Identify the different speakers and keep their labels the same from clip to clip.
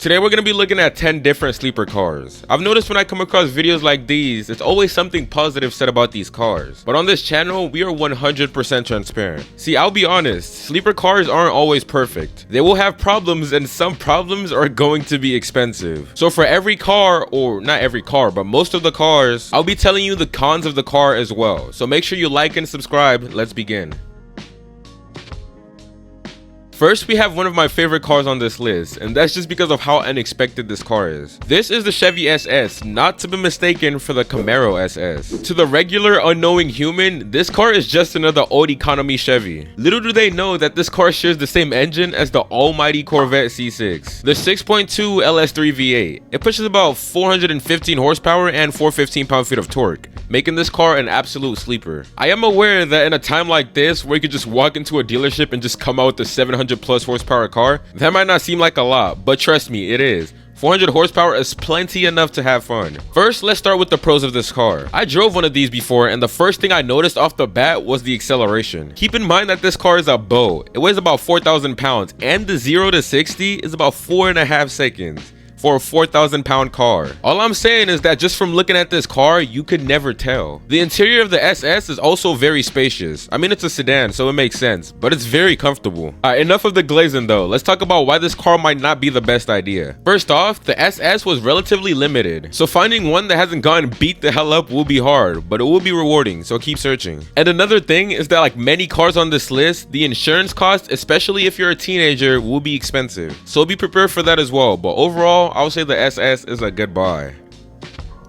Speaker 1: Today we're going to be looking at 10 different sleeper cars. I've noticed when I come across videos like these, it's always something positive said about these cars. But on this channel, we are 100% transparent. See, I'll be honest, sleeper cars aren't always perfect. They will have problems, and some problems are going to be expensive. So for every car, or not every car, but most of the cars, I'll be telling you the cons of the car as well. So make sure you like and subscribe. Let's begin. First, we have one of my favorite cars on this list, and that's just because of how unexpected this car is. This is the Chevy SS, not to be mistaken for the Camaro SS. To the regular, unknowing human, this car is just another old economy Chevy. Little do they know that this car shares the same engine as the almighty Corvette C6, the 6.2 LS3 V8. It pushes about 415 horsepower and 415 pound-feet of torque, making this car an absolute sleeper. I am aware that in a time like this, where you could just walk into a dealership and just come out with a 700 plus horsepower car, that might not seem like a lot, but trust me, it is. 400 horsepower is plenty enough to have fun. First, let's start with the pros of this car. I drove one of these before, and the first thing I noticed off the bat was the acceleration. Keep in mind that this car is a boat. It weighs about 4,000 pounds, and the 0 to 60 is about 4.5 seconds. For a 4,000 pound car. All I'm saying is that just from looking at this car, you could never tell. The interior of the SS is also very spacious. I mean, it's a sedan, so it makes sense, but it's very comfortable. Alright, enough of the glazing though. Let's talk about why this car might not be the best idea. First off, the SS was relatively limited, so finding one that hasn't gotten beat the hell up will be hard, but it will be rewarding, so keep searching. And another thing is that, like many cars on this list, the insurance cost, especially if you're a teenager, will be expensive. So be prepared for that as well, but overall, I would say the SS is a good buy.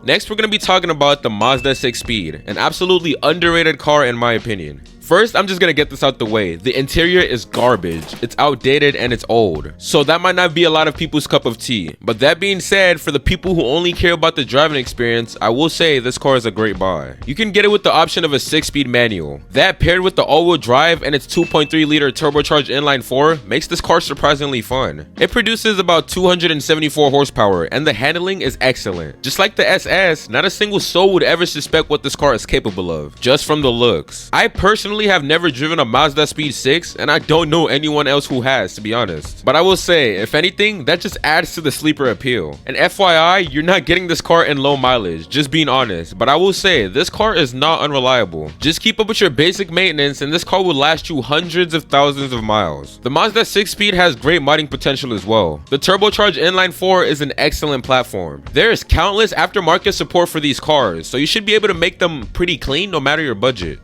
Speaker 1: Next, we're going to be talking about the Mazda 6-speed, an absolutely underrated car in my opinion. First, I'm just gonna get this out the way. The interior is garbage. It's outdated and it's old. So that might not be a lot of people's cup of tea. But that being said, for the people who only care about the driving experience, I will say this car is a great buy. You can get it with the option of a 6-speed manual. That paired with the all-wheel drive and its 2.3 liter turbocharged inline-4 makes this car surprisingly fun. It produces about 274 horsepower and the handling is excellent. Just like the SS, not a single soul would ever suspect what this car is capable of, just from the looks. I personally have never driven a Mazda Speed 6, and I don't know anyone else who has, to be honest. But I will say, if anything, that just adds to the sleeper appeal. And FYI, you're not getting this car in low mileage, just being honest. But I will say, this car is not unreliable. Just keep up with your basic maintenance, and this car will last you hundreds of thousands of miles. The Mazda 6-speed has great modding potential as well. The turbocharged inline-4 is an excellent platform. There is countless aftermarket support for these cars, so you should be able to make them pretty clean no matter your budget.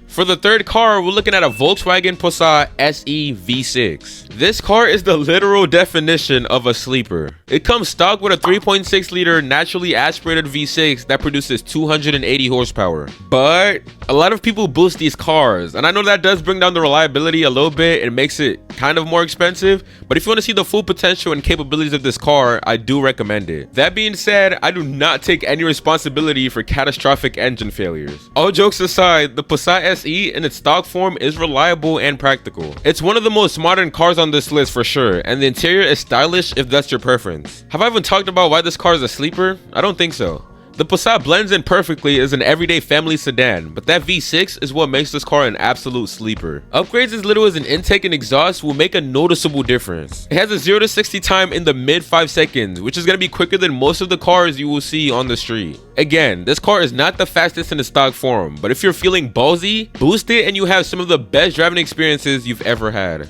Speaker 1: For the third car, we're looking at a Volkswagen Pat SE V6. This car is the literal definition of a sleeper. It comes stock with a 3.6 liter naturally aspirated V6 that produces 280 horsepower. But a lot of people boost these cars, and I know that does bring down the reliability a little bit and makes it kind of more expensive, but if you want to see the full potential and capabilities of this car, I do recommend it. That being said, I do not take any responsibility for catastrophic engine failures. All jokes aside, the Pat SE in its stock form is reliable and practical. It's one of the most modern cars on this list for sure, and the interior is stylish if that's your preference. Have I even talked about why this car is a sleeper? I don't think so. The Passat blends in perfectly as an everyday family sedan, but that V6 is what makes this car an absolute sleeper. Upgrades as little as an intake and exhaust will make a noticeable difference. It has a 0 to 60 time in the mid 5 seconds, which is going to be quicker than most of the cars you will see on the street. Again, this car is not the fastest in the stock form, but if you're feeling ballsy, boost it and you have some of the best driving experiences you've ever had.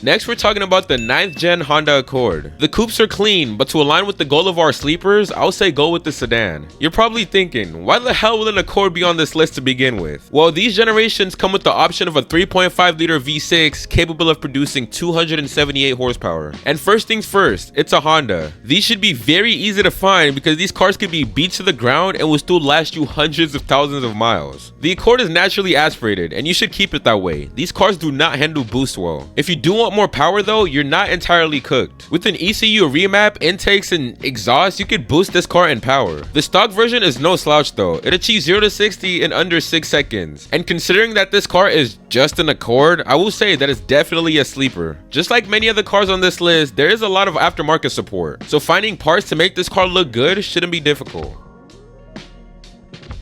Speaker 1: Next, we're talking about the 9th gen Honda Accord. The coupes are clean, but to align with the goal of our sleepers, I'll say go with the sedan. You're probably thinking, why the hell will an Accord be on this list to begin with? Well, these generations come with the option of a 3.5 liter V6 capable of producing 278 horsepower. And first things first, it's a Honda. These should be very easy to find because these cars can be beat to the ground and will still last you hundreds of thousands of miles. The Accord is naturally aspirated, and you should keep it that way. These cars do not handle boost well. If you do want more power though, you're not entirely cooked. With an ECU remap, intakes, and exhaust, you could boost this car in power. The stock version is no slouch though. It achieves 0 to 60 in under 6 seconds. And considering that this car is just an Accord, I will say that it's definitely a sleeper. Just like many other cars on this list, there is a lot of aftermarket support. So finding parts to make this car look good shouldn't be difficult.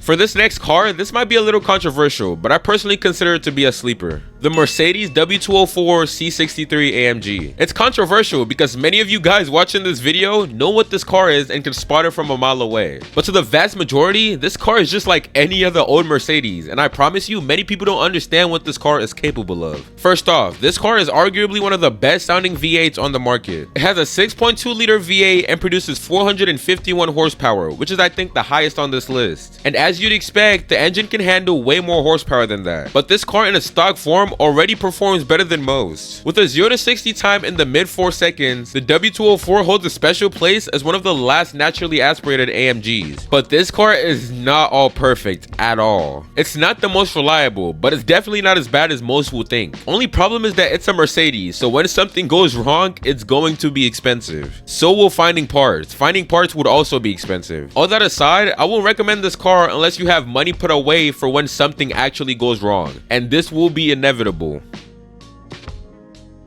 Speaker 1: For this next car, this might be a little controversial, but I personally consider it to be a sleeper. the Mercedes W204 C63 AMG. It's controversial because many of you guys watching this video know what this car is and can spot it from a mile away. But to the vast majority, this car is just like any other old Mercedes, and I promise you, many people don't understand what this car is capable of. First off, this car is arguably one of the best sounding V8s on the market. It has a 6.2 liter V8 and produces 451 horsepower, which is I think the highest on this list. And as you'd expect, the engine can handle way more horsepower than that. But this car in its stock form already performs better than most. With a 0 to 60 time in the mid 4 seconds, the W204 holds a special place as one of the last naturally aspirated AMGs. But this car is not all perfect at all. It's not the most reliable, but it's definitely not as bad as most will think. Only problem is that it's a Mercedes, so when something goes wrong, it's going to be expensive. So will finding parts. Finding parts would also be expensive. All that aside, I won't recommend this car unless you have money put away for when something actually goes wrong, and this will be inevitable.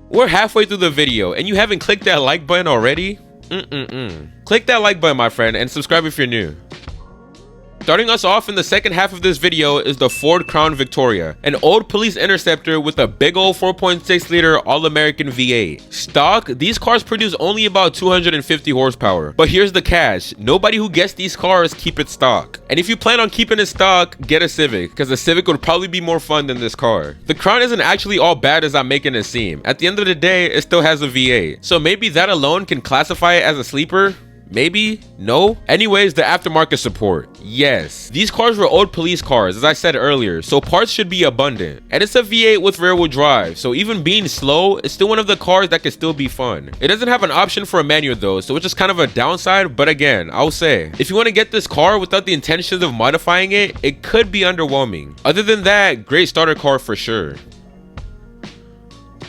Speaker 1: We're halfway through the video and you haven't clicked that like button already? Click that like button, my friend, and subscribe if you're new. Starting us off in the second half of this video is the Ford Crown Victoria, an old police interceptor with a big old 4.6 liter all-American V8. Stock, these cars produce only about 250 horsepower. But here's the catch, nobody who gets these cars keep it stock. And if you plan on keeping it stock, get a Civic, because the Civic would probably be more fun than this car. The Crown isn't actually all bad as I'm making it seem. At the end of the day, it still has a V8. So maybe that alone can classify it as a sleeper? Maybe? No? Anyways, the aftermarket support. Yes. These cars were old police cars, as I said earlier, so parts should be abundant. And it's a V8 with rear-wheel drive, so even being slow, it's still one of the cars that can still be fun. It doesn't have an option for a manual though, so it's just kind of a downside, but again, I'll say, if you want to get this car without the intentions of modifying it, it could be underwhelming. Other than that, great starter car for sure.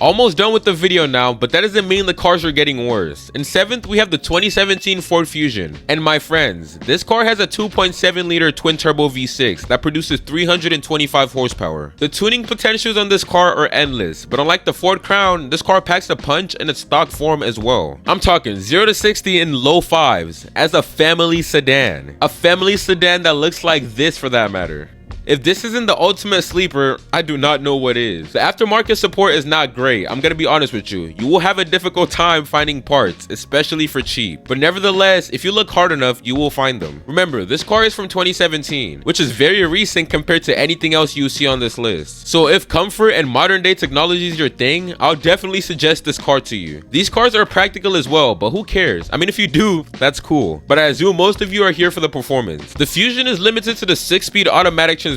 Speaker 1: Almost done with the video now, but that doesn't mean the cars are getting worse. In 7th, we have the 2017 Ford Fusion. And my friends, this car has a 2.7 liter twin turbo V6 that produces 325 horsepower. The tuning potentials on this car are endless, but unlike the Ford Crown, this car packs a punch in its stock form as well. I'm talking 0 to 60 in low 5s as a family sedan. A family sedan that looks like this for that matter. If this isn't the ultimate sleeper, I do not know what is. The aftermarket support is not great, I'm gonna be honest with you. You will have a difficult time finding parts, especially for cheap. But nevertheless, if you look hard enough, you will find them. Remember, this car is from 2017, which is very recent compared to anything else you see on this list. So if comfort and modern day technology is your thing, I'll definitely suggest this car to you. These cars are practical as well, but who cares? I mean, if you do, that's cool. But I assume most of you are here for the performance. The Fusion is limited to the 6-speed automatic transmissions,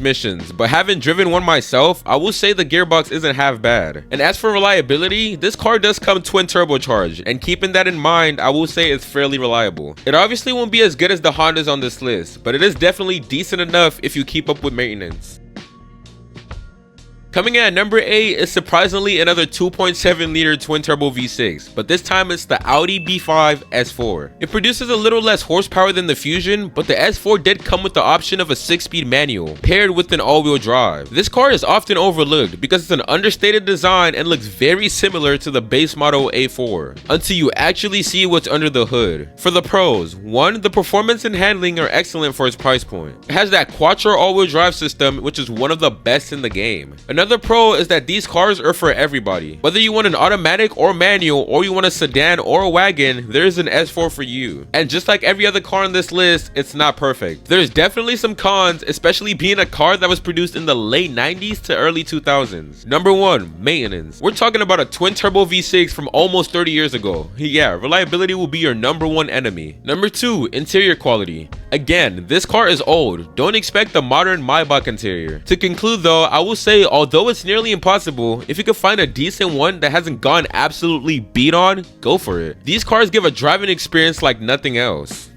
Speaker 1: but having driven one myself, I will say the gearbox isn't half bad. And as for reliability, this car does come twin turbocharged, and keeping that in mind, I will say it's fairly reliable. It obviously won't be as good as the Hondas on this list, but it is definitely decent enough if you keep up with maintenance. Coming in at number 8 is surprisingly another 2.7 liter twin turbo V6, but this time it's the Audi B5 S4. It produces a little less horsepower than the Fusion, but the S4 did come with the option of a 6-speed manual, paired with an all-wheel drive. This car is often overlooked because it's an understated design and looks very similar to the base model A4, until you actually see what's under the hood. For the pros, 1, the performance and handling are excellent for its price point. It has that quattro all-wheel drive system, which is one of the best in the game. Another pro is that these cars are for everybody. Whether you want an automatic or manual, or you want a sedan or a wagon, there's an S4 for you. And just like every other car on this list, it's not perfect. There's definitely some cons, especially being a car that was produced in the late 90s to early 2000s. Number 1, maintenance. We're talking about a twin turbo V6 from almost 30 years ago. Yeah, reliability will be your number 1 enemy. Number 2, interior quality. Again, this car is old. Don't expect the modern Maybach interior. To conclude though, I will say, although it's nearly impossible, if you can find a decent one that hasn't gone absolutely beat on, go for it. These cars give a driving experience like nothing else.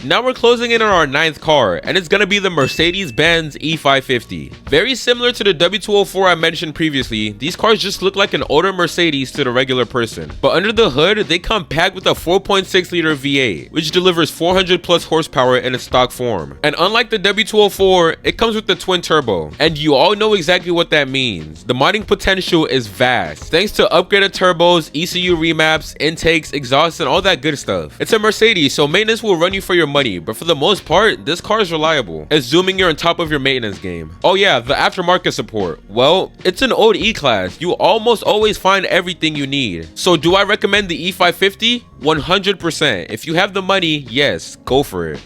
Speaker 1: Now we're closing in on our 9th car, and it's gonna be the Mercedes-Benz E550. Very similar to the W204 I mentioned previously, these cars just look like an older Mercedes to the regular person. But under the hood, they come packed with a 4.6 liter V8, which delivers 400 plus horsepower in its stock form. And unlike the W204, it comes with the twin turbo. And you all know exactly what that means. The modding potential is vast, thanks to upgraded turbos, ECU remaps, intakes, exhausts, and all that good stuff. It's a Mercedes, so maintenance will run you for your your money, but for the most part, this car is reliable, assuming you're on top of your maintenance game. Oh yeah, the aftermarket support. Well, it's an old E-Class. You almost always find everything you need. So do I recommend the E550? 100%. If you have the money, yes, go for it.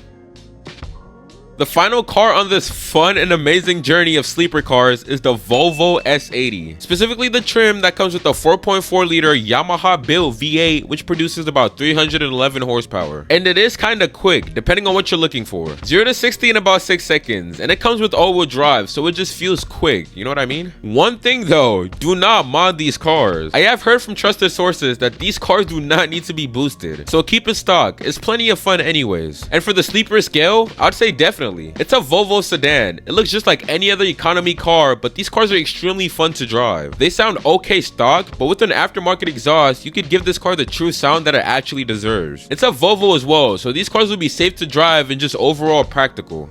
Speaker 1: The final car on this fun and amazing journey of sleeper cars is the Volvo S80. Specifically the trim that comes with a 4.4 liter Yamaha built V8, which produces about 311 horsepower. And it is kinda quick, depending on what you're looking for. 0 to 60 in about 6 seconds, and it comes with all-wheel drive, so it just feels quick, you know what I mean? One thing though, do not mod these cars. I have heard from trusted sources that these cars do not need to be boosted, so keep it stock, it's plenty of fun anyways. And for the sleeper scale, I'd say definitely. It's a Volvo sedan. It looks just like any other economy car, but these cars are extremely fun to drive. They sound okay stock, but with an aftermarket exhaust, you could give this car the true sound that it actually deserves. It's a Volvo as well, so these cars will be safe to drive and just overall practical.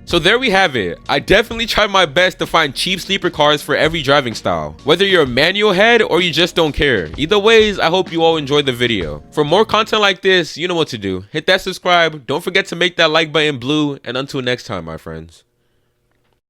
Speaker 1: So there we have it. I definitely tried my best to find cheap sleeper cars for every driving style. Whether you're a manual head or you just don't care. Either ways, I hope you all enjoyed the video. For more content like this, you know what to do. Hit that subscribe, don't forget to make that like button blue, and until next time, my friends.